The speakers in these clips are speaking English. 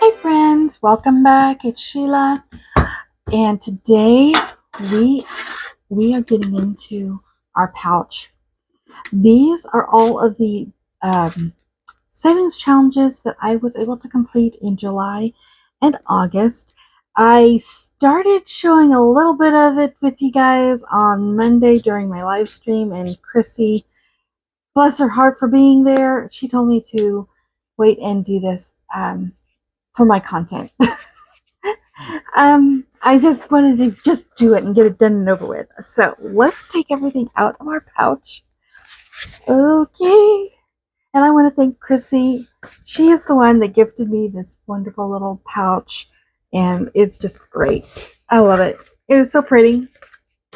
Hi friends, welcome back. It's Sheila, and today we are getting into our pouch. These are all of the savings challenges that I was able to complete in July and August. I started showing a little bit of it with you guys on Monday during my live stream, and Chrissy, bless her heart for being there, she told me to wait and do this for my content. I just wanted to just do it and get it done and over with. So let's take everything out of our pouch. Okay. And I want to thank Chrissy. She is the one that gifted me this wonderful little pouch, and it's just great. I love it. It was so pretty.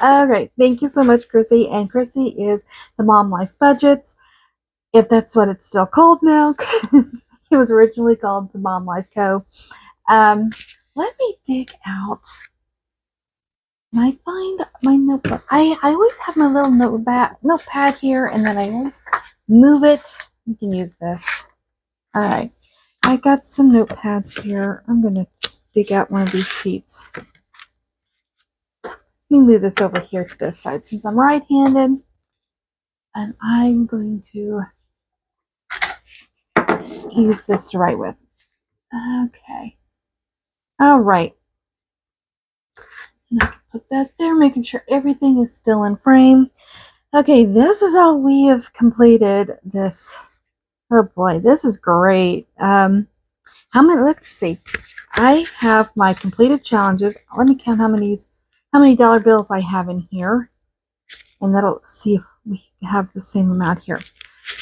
All right. Thank you so much, Chrissy. And Chrissy is the Mom Life Budgets, if that's what it's still called now, because it was originally called the Mom Life Co. Let me dig out. Can I find my notebook? I always have my little notepad here, and then I always move it. You can use this. All right. I got some notepads here. I'm going to dig out one of these sheets. Let me move this over here to this side since I'm right-handed. And I'm going to use this to write with. Okay. All right. And I can put that there, making sure everything is still in frame. Okay, this is all we have completed this. Oh boy, this is great. How many? Let's see. I have my completed challenges. Let me count how many dollar bills I have in here, and that'll see if we have the same amount here.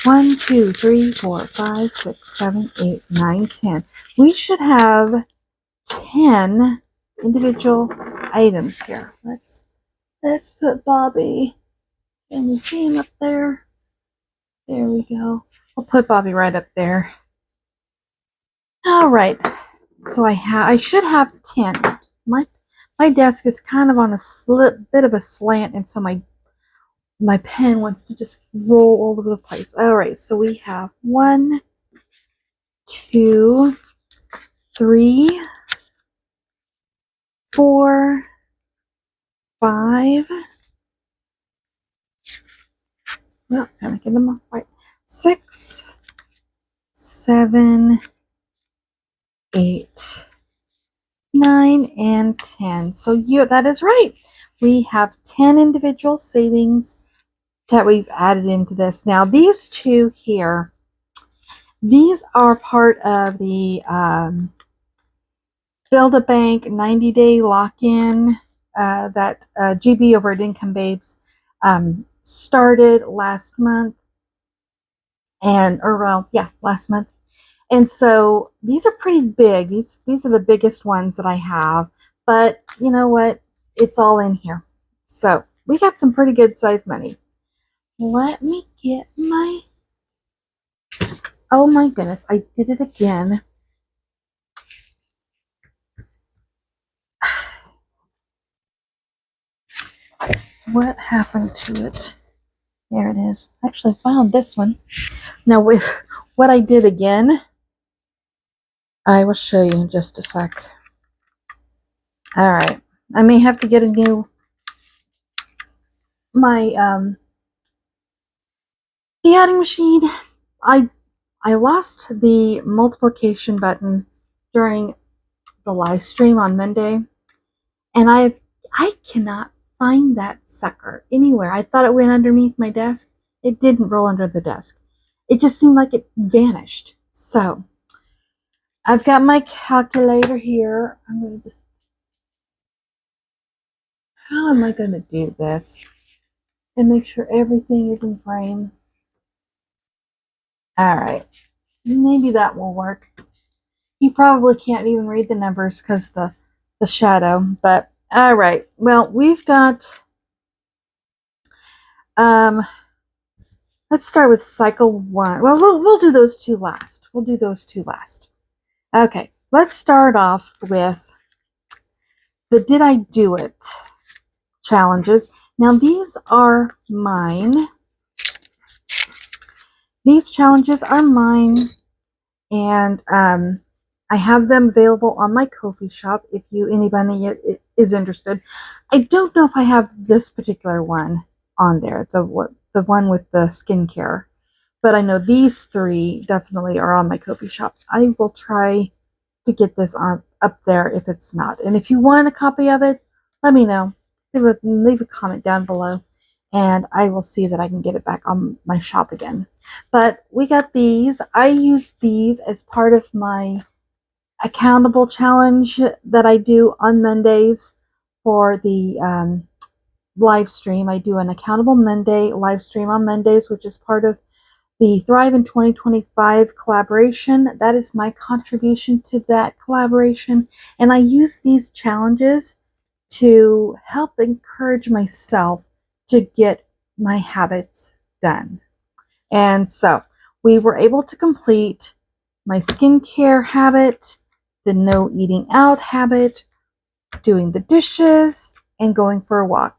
1, 2, 3, 4, 5, 6, 7, 8, 9, 10. We should have 10 individual items here. Let's put Bobby. Can you see him up there? There we go. I'll put Bobby right up there. All right. So I should have 10. My desk is kind of on a bit of a slant, and so my pen wants to just roll all over the place. All right. So we have 1, 2, 3, 4, 5. Well, kind of get them off right. 6, 7, 8, 9, and 10. So that is right. We have 10 individual savings that we've added into this. Now, these two here, these are part of the Build-A-Bank 90-day lock-in that GB over at Income Babes started last month. Last month. And so these are pretty big. These are the biggest ones that I have. But you know what? It's all in here. So we got some pretty good sized money. Let me get my... Oh my goodness, I did it again. What happened to it? There it is. I actually found this one. Now, with what I did again, I will show you in just a sec. All right. I may have to get my the adding machine. I lost the multiplication button during the live stream on Monday, and I cannot find that sucker anywhere. I thought it went underneath my desk. It didn't roll under the desk. It just seemed like it vanished. So I've got my calculator here. I'm going to just... How am I going to do this and make sure everything is in frame? All right. Maybe that will work. You probably can't even read the numbers because the shadow, but all right. Well, we've got, let's start with cycle 1. Well, we'll do those two last. Okay, let's start off with the Did I Do It challenges. Now, these are mine. These challenges are mine, and I have them available on my Ko-fi shop if anybody is interested. I don't know if I have this particular one on there, the one with the skincare, but I know these three definitely are on my Ko-fi shop. I will try to get this up there if it's not. And if you want a copy of it, let me know. Leave a comment down below, and I will see that I can get it back on my shop again. But we got these. I use these as part of my accountable challenge that I do on Mondays for the live stream. I do an accountable Monday live stream on Mondays, which is part of the Thrive in 2025 collaboration. That is my contribution to that collaboration. And I use these challenges to help encourage myself to get my habits done. And so we were able to complete my skincare habit, the no eating out habit, doing the dishes, and going for a walk.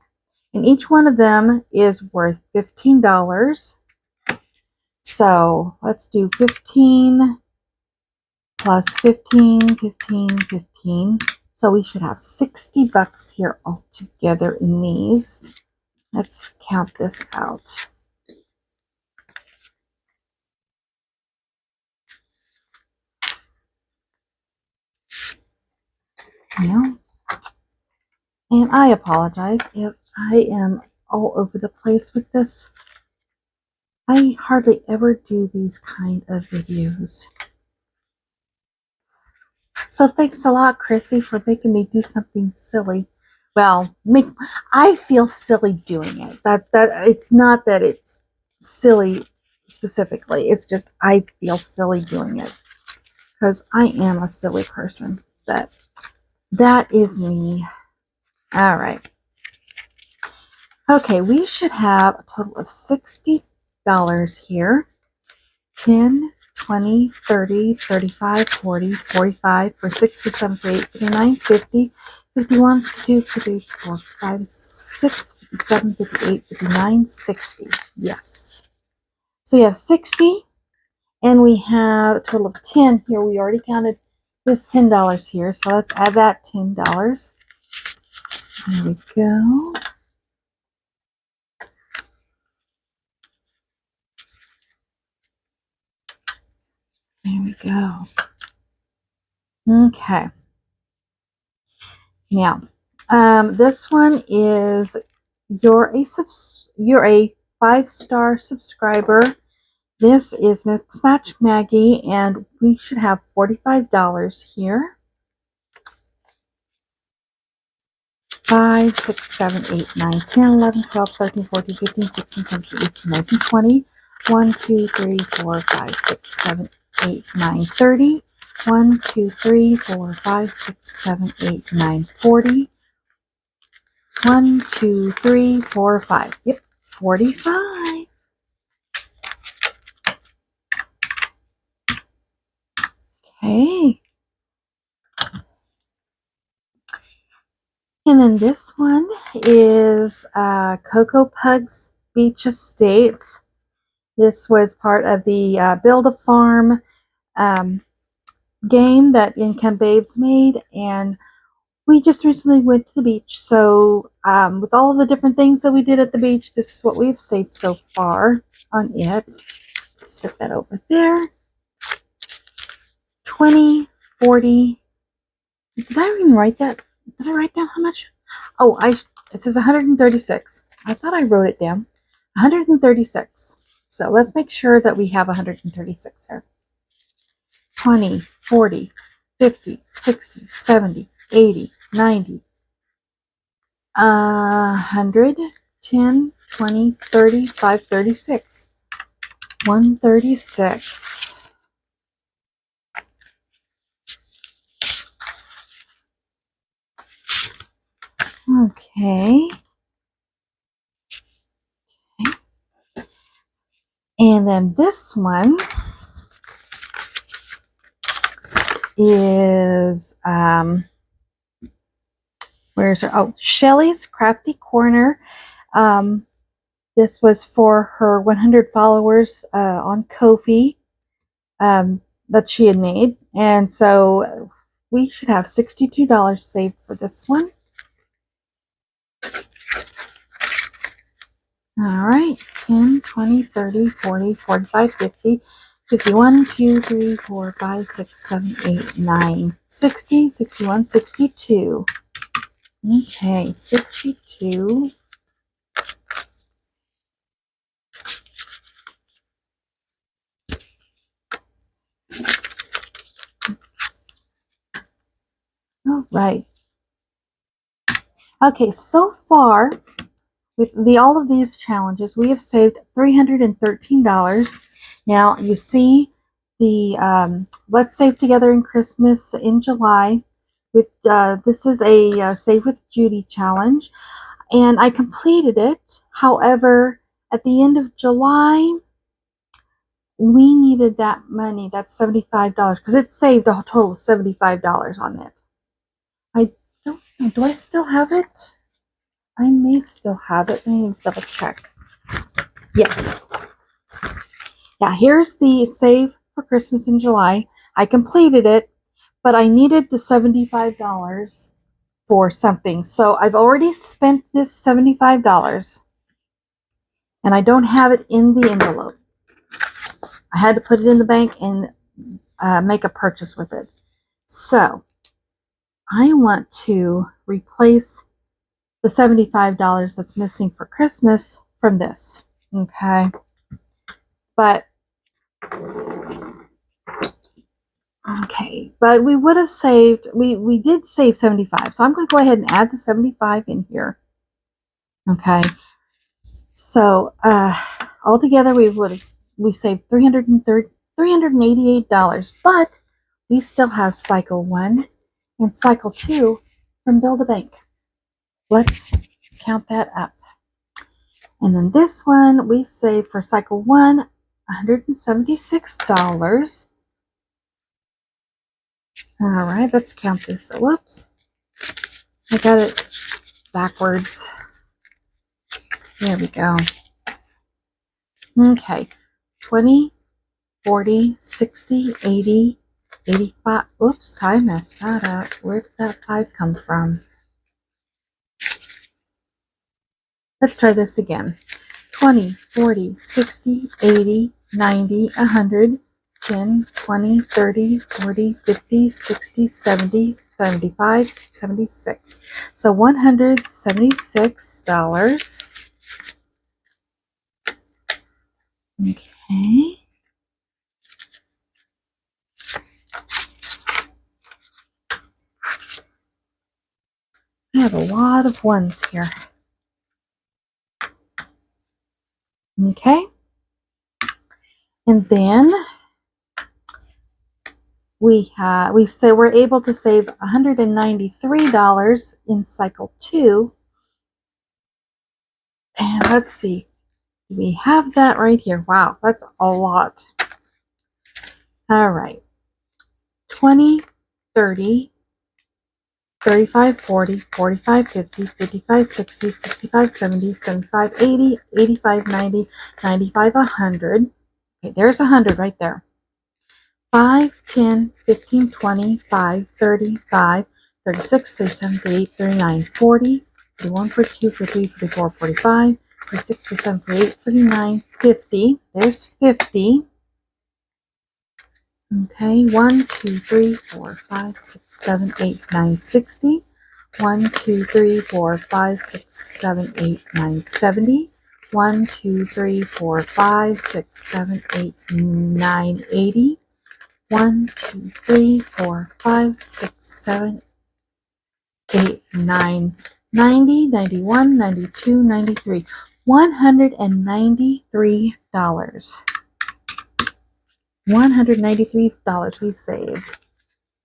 And each one of them is worth $15. So let's do 15 plus 15, 15, 15. So we should have 60 bucks here altogether in these. Let's count this out. Yeah. And I apologize if I am all over the place with this. I hardly ever do these kind of videos. So thanks a lot, Chrissy, for making me do something silly. Well, I feel silly doing it. That it's not that it's silly specifically. It's just I feel silly doing it because I am a silly person. But that is me. All right. Okay, we should have a total of $60 here. 10, 20, 30, 35, 40, 45, for 6, for 7, for 8, 59, 50, 51, 52, 53, 54, 55, 6, 57, 58, 59, 60. Yes. So you have 60, and we have a total of 10 here. We already counted this $10 here, so let's add that $10. There we go. There we go. Okay. Now, this one is you're a 5-star subscriber. This is Mix Match Maggie, and we should have $45 here. 5, 6, 7, 8, 9, 10, 11, 12, 13, 14, 15, 16, 17, 18, 19, 20. 1, 2, 3, 4, 5, 6, 7, 8, 9, 30. 1, 2, 3, 4, 5, 6, 7, 8, 9, 40. 1, 2, 3, 4, 5. Yep, 45. Okay. And then this one is Cocoa Pugs Beach Estates. This was part of the Build a Farm game that Income Babes made, and we just recently went to the beach. So with all of the different things that we did at the beach, this is what we've saved so far on it. Set that over there. 20, 40. Did I even write that? Did I write down how much? Oh, it says 136. I thought I wrote it down. 136. So let's make sure that we have 136 here. 20, 40, 50, 60, 70, 80, 90, 100, 10, 20, 35, 36. 136. Okay. And then this one is, where is her? Oh, Shelly's Crafty Corner. This was for her 100 followers on Ko-fi that she had made. And so we should have $62 saved for this one. All right, 10, 20, 30, 40, 45, 50, 51, 2, 3, 4, 5, 6, 7, 8, 9, 60, 61, 62. Okay, 62. All right. Okay, so far with all of these challenges, we have saved $313. Now you see the Let's Save Together in Christmas in July. With this is a Save with Judy challenge, and I completed it. However, at the end of July, we needed that money. That's $75 because it saved a total of $75 on it. I don't know. Do I still have it? I may still have it. Let me double check. Yes. Yeah, here's the Save for Christmas in July. I completed it, but I needed the $75 for something. So I've already spent this $75, and I don't have it in the envelope. I had to put it in the bank and make a purchase with it. So I want to replace the $75 that's missing for Christmas from this. Okay. But we would have saved, we did save 75. So I'm going to go ahead and add the 75 in here. Okay. So altogether we saved $388, but we still have cycle 1 and cycle 2 from Build a Bank. Let's count that up. And then this one we saved for cycle 1 $176. All right, let's count this. Whoops, I got it backwards. There we go. Okay, 20, 40, 60, 80, 85. Oops, I messed that up. Where did that 5 come from? Let's try this again. 20, 40, 60, 80, 90, 100, 10, 20, 30, 40, 50, 60, 70, 75, 76. So $176. Okay. I have a lot of ones here. Okay. And then we say we're able to save $193 in cycle 2. And let's see. We have that right here. Wow, that's a lot. All right. 20, 30, 35, 40, 45, 50, 55, 60, 65, 70, 75, 80, 85, 90, 95, 100. Okay, there's 100 right there. 5, 10, 15, 20, 5, 35, 36, 37, 38, 39, 40, 41, 42, 43, 44, 45, 46, 47, 48, 49, 50. There's 50. Okay, 1, 2, 3, 4, 5, 6, 7, 8, 9, 60. 1, 2, 3, 4, 5, 6, 7, 8, 9, 70. 1, 2, 3, 4, 5, 6, 7, 8, 9, 80. 1, 2, 3, 4, 5, 6, 7, 8, 9, 90, 91, 92, 93. $193. $193 we saved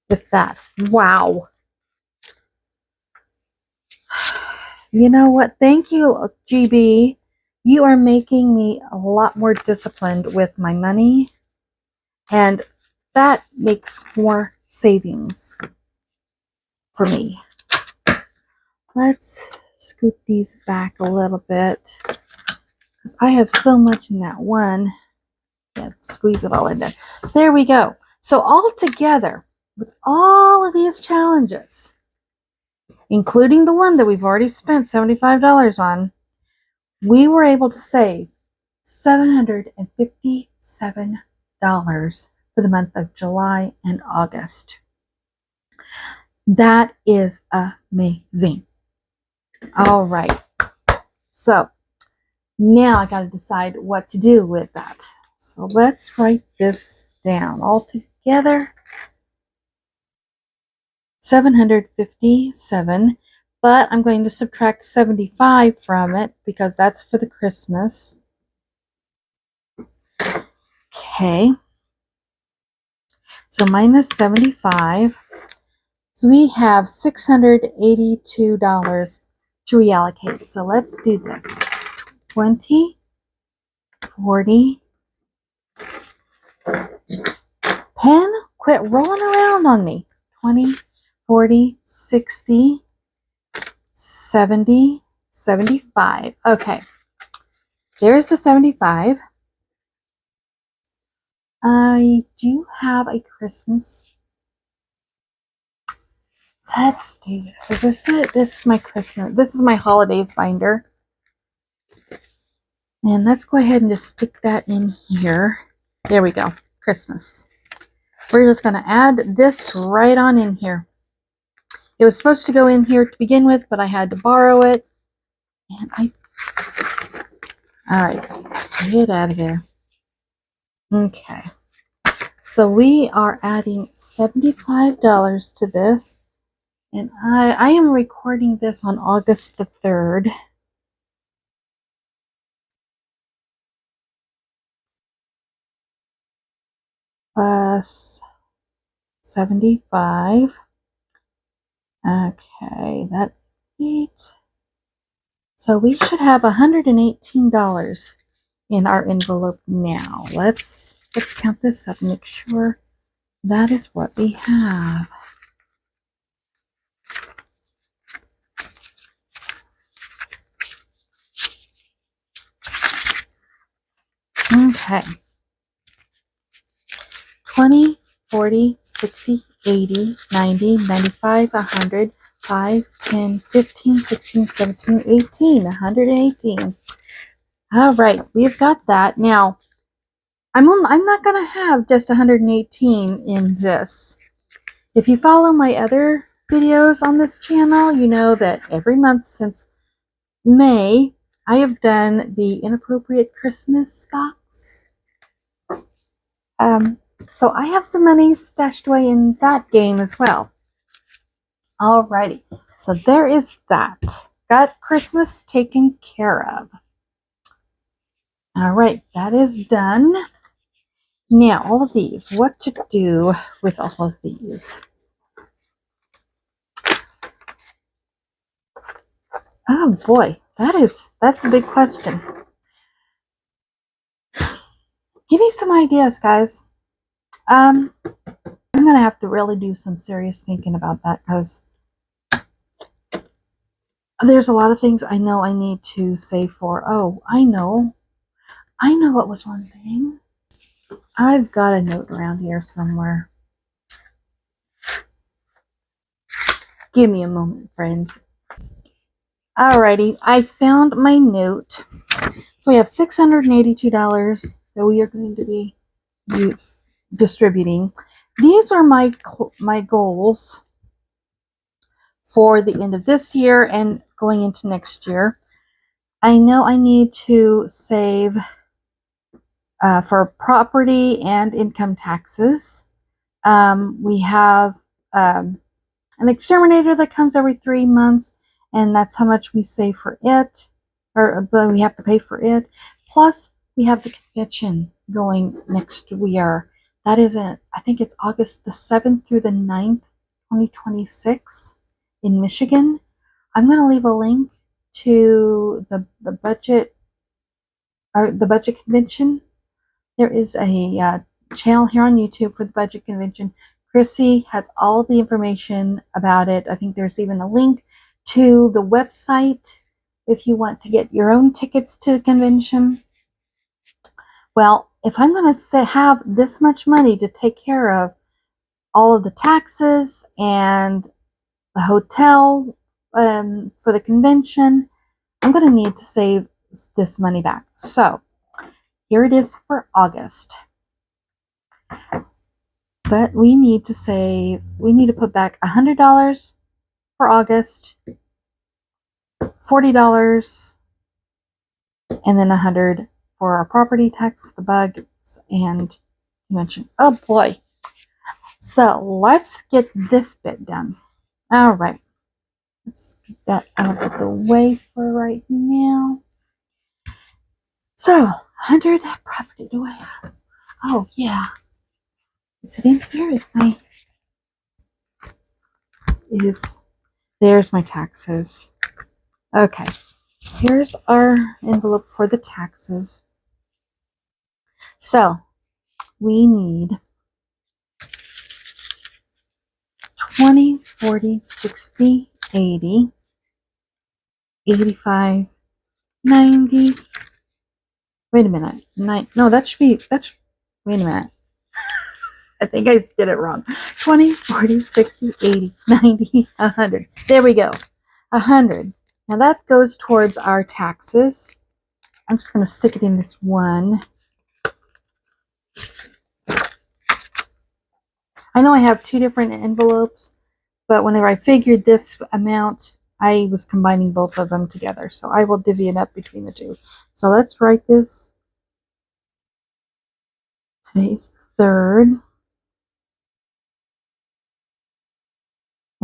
with that. Wow. You know what? Thank you, GB. You are making me a lot more disciplined with my money, and that makes more savings for me. Let's scoot these back a little bit because I have so much in that one. Yeah, squeeze it all in there. There we go. So all together, with all of these challenges, including the one that we've already spent $75 on, we were able to save $757 for the month of July and August. That is amazing. All right. So now I got to decide what to do with that. So let's write this down. All together, 757, but I'm going to subtract 75 from it because that's for the Christmas. Okay. So minus 75. So we have $682 to reallocate. So let's do this. 20, 40. Pen, quit rolling around on me. 20, 40, 60, 70, 75. Okay. There's the 75. I do have a Christmas. Let's do this. As I said, this is my Christmas. This is my holidays binder. And let's go ahead and just stick that in here. There we go. Christmas. We're just going to add this right on in here. It was supposed to go in here to begin with, but I had to borrow it. And alright, get out of there. Okay. So we are adding $75 to this. And I am recording this on August the 3rd. Plus 75. Okay, that's 8. So we should have $118 in our envelope now. Let's count this up and make sure that is what we have. Okay. 20, 40, 60, 80, 90, 95, 100, 5, 10, 15, 16, 17, 18, 118. All right, we've got that. Now, I'm not going to have just 118 in this. If you follow my other videos on this channel, you know that every month since May, I have done the inappropriate Christmas box. So I have some money stashed away in that game as well. Alrighty, so there is that. Got Christmas taken care of. Alright, that is done. Now, all of these, what to do with all of these? Oh boy, that's a big question. Give me some ideas, guys. I'm gonna have to really do some serious thinking about that because there's a lot of things I know I need to save for. Oh, I know what was one thing. I've got a note around here somewhere. Give me a moment, friends. Alrighty, I found my note. So we have $682 that we are going to be distributing. These are my goals for the end of this year and going into next year. I know I need to save for property and income taxes. We have an exterminator that comes every 3 months, and that's how much we save for it, or we have to pay for it. Plus, we have the convention going next year. That is it. I think it's August the 7th through the 9th, 2026 in Michigan. I'm going to leave a link to the budget convention. There is a channel here on YouTube for the budget convention. Chrissy has all the information about it. I think there's even a link to the website if you want to get your own tickets to the convention. Well, if I'm going to have this much money to take care of all of the taxes and the hotel for the convention, I'm going to need to save this money back. So here it is for August. That we need to save, we need to put back $100 for August, $40, and then $100 for our property tax, the bugs, and convention. Oh boy. So let's get this bit done. All right. Let's get that out of the way for right now. So, 100 property do I have? Oh, yeah. Is it in here? There's my taxes. Okay. Here's our envelope for the taxes. So, we need 20, 40, 60, 80, 85, 90. Wait a minute. No, that should be, wait a minute. I think I did it wrong. 20, 40, 60, 80, 90, 100. There we go. 100. Now that goes towards our taxes. I'm just going to stick it in this one. I know I have two different envelopes, but whenever I figured this amount, I was combining both of them together. So I will divvy it up between the two. So let's write this. Today's the 3rd.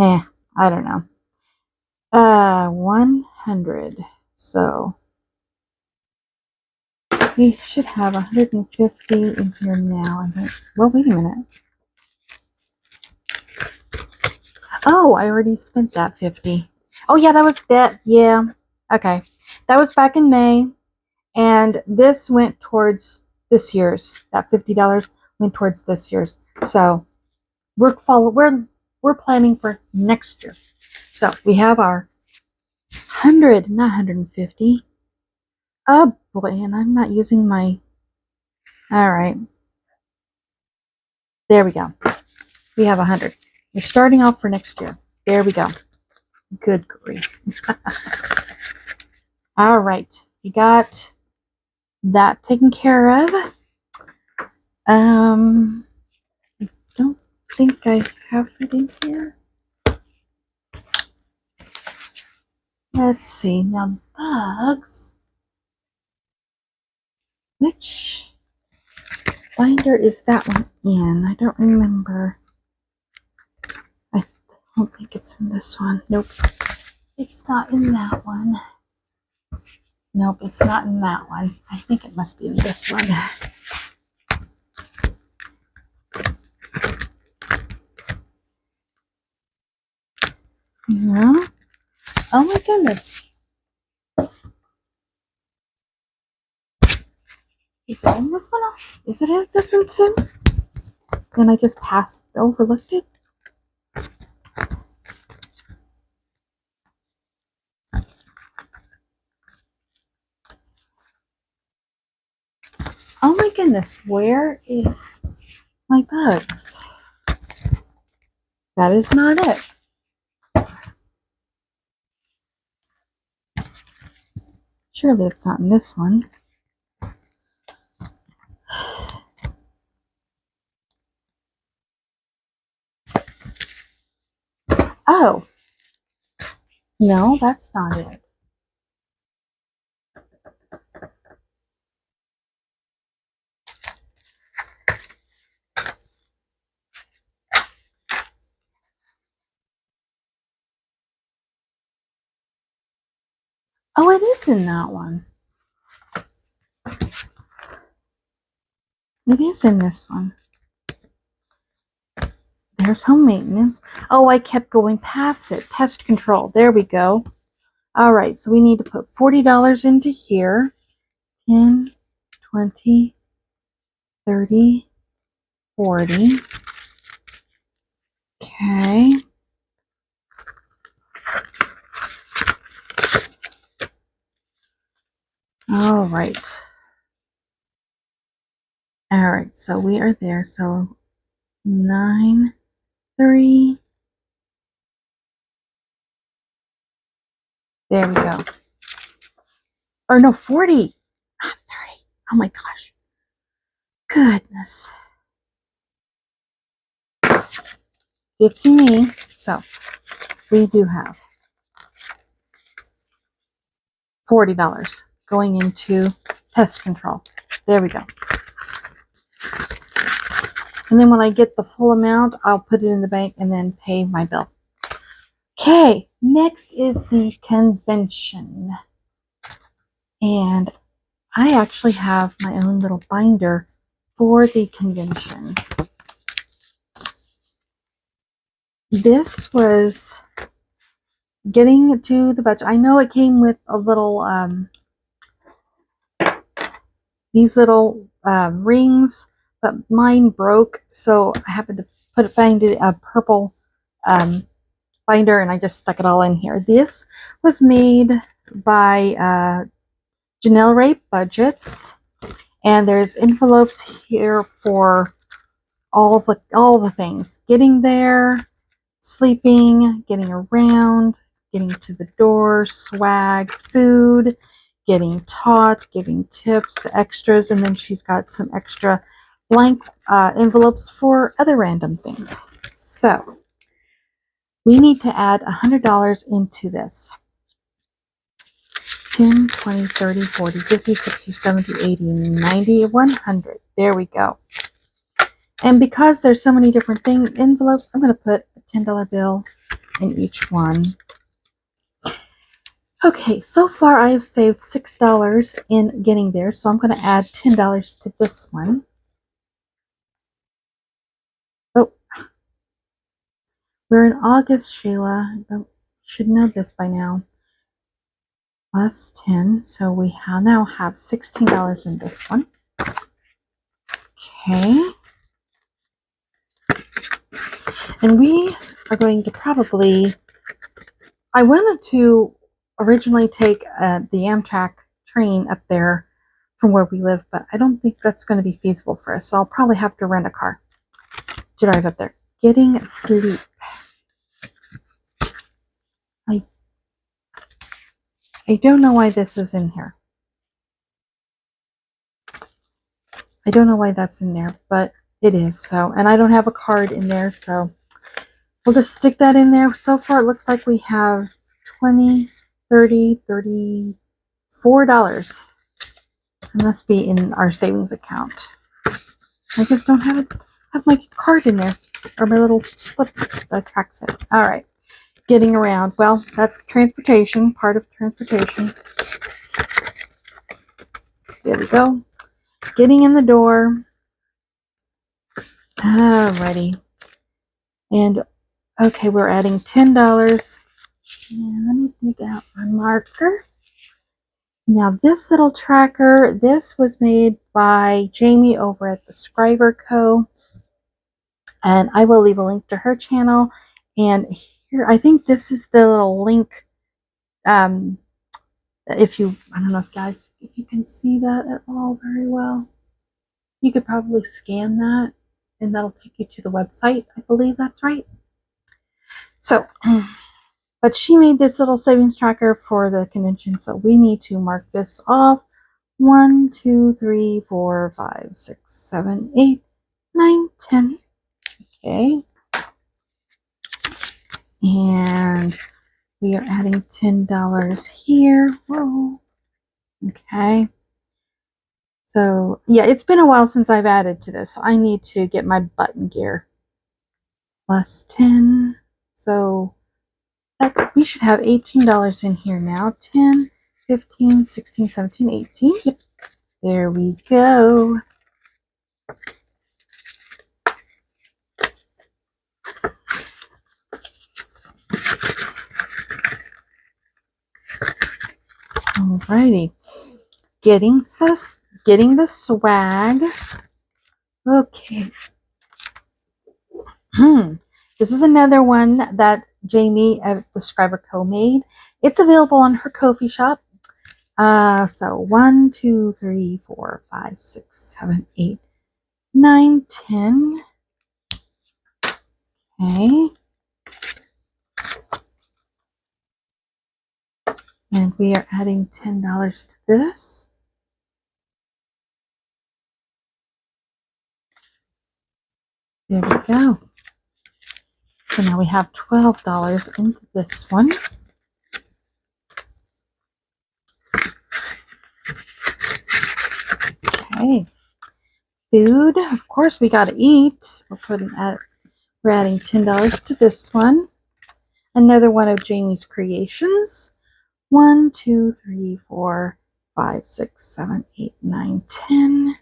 I don't know. 100. So we should have 150 in here now. Well, wait a minute. Oh, I already spent that 50. Oh, yeah, that was that. Yeah. Okay. That was back in May. And this went towards this year's. That $50 went towards this year's. So we're planning for next year. So we have our 100, not 150. Oh boy, and I'm not using my. All right. There we go. We have 100. We're starting off for next year. There we go. Good grief. All right. We got that taken care of. I don't think I have it in here. Let's see. Now, bugs. Which binder is that one in? I don't remember. I don't think it's in this one. Nope. It's not in that one. Nope, it's not in that one. I think it must be in this one. No. Oh my goodness. Is it in this one? Is it in this one too? Then I just overlooked it. Oh my goodness, where is my bugs? That is not it. Surely it's not in this one. Oh. No, that's not it. Oh, it is in that one. It is in this one. There's home maintenance. Oh, I kept going past it. Pest control. There we go. All right, so we need to put $40 into here. 10, 20, 30, 40. Okay. All right. All right, so we are there. So 9, 3. There we go. Or no, 40. I'm 30. Oh my gosh. Goodness. It's me. So we do have $40 going into pest control. There we go. And then when I get the full amount, I'll put it in the bank and then pay my bill. Okay, next is the convention. And I actually have my own little binder for the convention. This was getting to the budget. I know it came with a little, these little rings, but mine broke, so I happened to find a purple binder, and I just stuck it all in here. This was made by Janelle Ray Budgets, and there's envelopes here for all the things: getting there, sleeping, getting around, getting to the door, swag, food, getting taught, giving tips, extras, and then she's got some extra blank envelopes for other random things. So we need to add $100 into this. 10, 20, 30, 40, 50, 60, 70, 80, 90, 100. There we go. And because there's so many different envelopes, I'm going to put a $10 bill in each one. Okay, so far I have saved $6 in getting there, so I'm going to add $10 to this one. Oh, we're in August, Sheila. You should know this by now. Plus 10, so we now have $16 in this one. Okay. And we are going to probably, I wanted to originally take the Amtrak train up there from where we live, but I don't think that's going to be feasible for us, so I'll probably have to rent a car to drive up there. Getting sleep. I don't know why this is in here. I don't know why that's in there, but it is. So, and I don't have a card in there, so we'll just stick that in there. So far, it looks like we have $20, $30, $34. It must be in our savings account. I just don't have my card in there, or my little slip that tracks it. All right, getting around. Well, that's transportation, part of transportation. There we go. Getting in the door. Alrighty. And okay, we're adding $10. And let me dig out my marker. Now this little tracker, this was made by Jamie over at the Scriber Co. And I will leave a link to her channel. And here, I think this is the little link. If you, I don't know if you can see that at all very well. You could probably scan that and that'll take you to the website. I believe that's right. So, but she made this little savings tracker for the convention, so we need to mark this off. 1, 2, 3, 4, 5, 6, 7, 8, 9, 10. Okay. And we are adding $10 here. Whoa. Okay. So, yeah, it's been a while since I've added to this, so I need to get my button gear. Plus 10. So, we should have $18 in here now. 10, 15, 16, 17, 18. Yep. There we go. Alrighty. Getting the swag. Okay. This is another one that Jamie at the Scriber Co. made. It's available on her Ko-fi shop. So 1, 2, 3, 4, 5, 6, 7, 8, 9, 10. Okay. And we are adding $10 to this. There we go. So now we have $12 into this one. Okay. Food, of course we gotta eat. We're adding $10 to this one. Another one of Jamie's creations. 1, 2, 3, 4, 5, 6, 7, 8, 9, 10.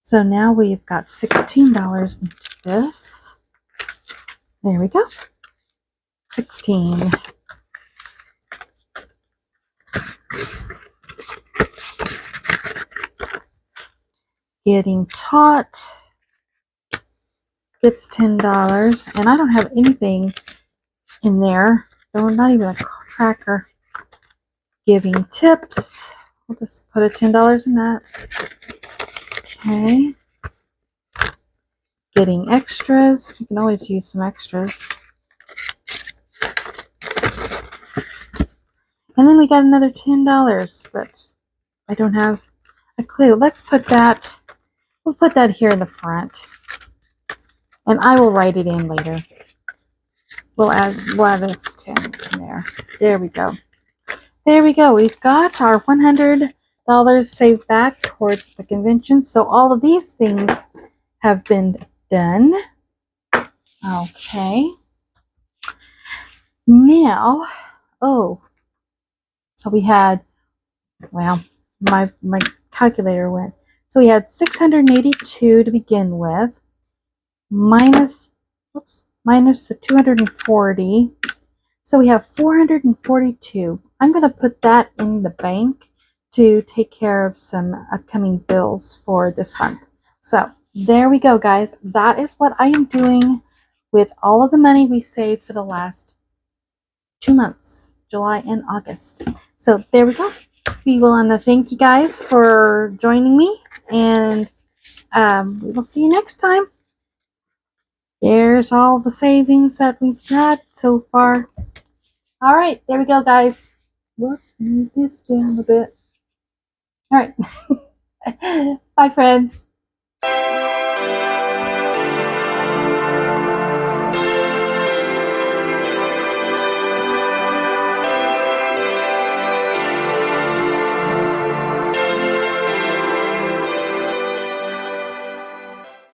So now we've got $16 into this. There we go. 16. Getting taught gets $10, and I don't have anything in there. No, not even a tracker. Giving tips. We'll just put a $10 in that. Okay. Getting extras. You can always use some extras. And then we got another $10 that I don't have a clue. Let's put that, we'll put that here in the front. And I will write it in later. We'll add this 10 in there. There we go. There we go. We've got our $100 saved back towards the convention. So all of these things have been done. Okay. Now, oh, so we had, well, my calculator went. So we had 682 to begin with, minus the 240. So we have 442. I'm going to put that in the bank to take care of some upcoming bills for this month. So there we go, guys. That is what I am doing with all of the money we saved for the last 2 months, July and August. So there we go. We want to thank you guys for joining me, and we will see you next time. There's all the savings that we've had so far. All right, there we go, guys. Whoops, move this down a bit. All right. Bye, friends.